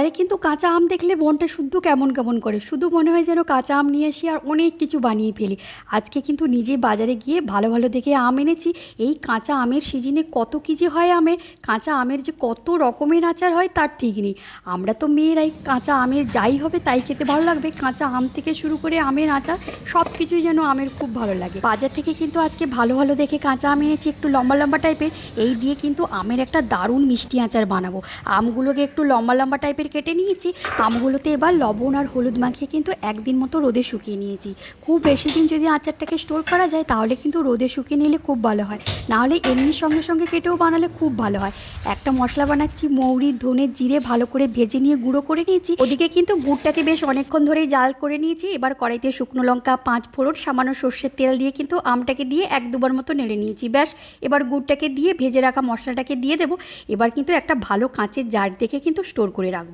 বাজারে কিন্তু কাঁচা আম দেখলে মনটা শুদ্ধ কেমন কেমন করে, শুধু মনে হয় যেন কাঁচা আম নিয়ে আসি আর অনেক কিছু বানিয়ে ফেলি। আজকে কিন্তু নিজে বাজারে গিয়ে ভালো ভালো দেখে আম এনেছি। এই কাঁচা আমের সিজনে কত কী যে হয় আমে, কাঁচা আমের যে কত রকমের আচার হয় তার ঠিক নেই। আমরা তো মেয়েরাই কাঁচা আমের যাই হবে তাই খেতে ভালো লাগবে, কাঁচা আম থেকে শুরু করে আমের আচার সব কিছুই যেন আমের খুব ভালো লাগে। বাজার থেকে কিন্তু আজকে ভালো ভালো দেখে কাঁচা আম এনেছি, একটু লম্বা লম্বা টাইপের। এই দিয়ে কিন্তু আমের একটা দারুণ মিষ্টি আচার বানাবো। আমগুলোকে একটু লম্বা লম্বা টাইপের কেটে নিয়েছি। আমগুলোতে এবার লবণ আর হলুদ মাখিয়ে কিন্তু একদিন মতো রোদে শুকিয়ে নিয়েছি। খুব বেশি দিন যদি আচারটাকে স্টোর করা যায় তাহলে কিন্তু রোদে শুকিয়ে নিলে খুব ভালো হয়, নাহলে এমনি সঙ্গে সঙ্গে কেটেও বানালে খুব ভালো হয়। একটা মশলা বানাচ্ছি, মৌরি ধনে জিরে ভালো করে ভেজে নিয়ে গুঁড়ো করে নিয়েছি। ওদিকে কিন্তু গুড়টাকে বেশ অনেকক্ষণ ধরেই জাল করে নিয়েছি। এবার কড়াইতে শুকনো লঙ্কা, 5 ফোড়ন, সামান্য সর্ষের তেল দিয়ে কিন্তু আমটাকে দিয়ে 1-2 বার মতো নেড়ে নিয়েছি। ব্যাস, এবার গুড়টাকে দিয়ে ভেজে রাখা মশলাটাকে দিয়ে দেবো। এবার কিন্তু একটা ভালো কাঁচের জার দেখে কিন্তু স্টোর করে রাখবো।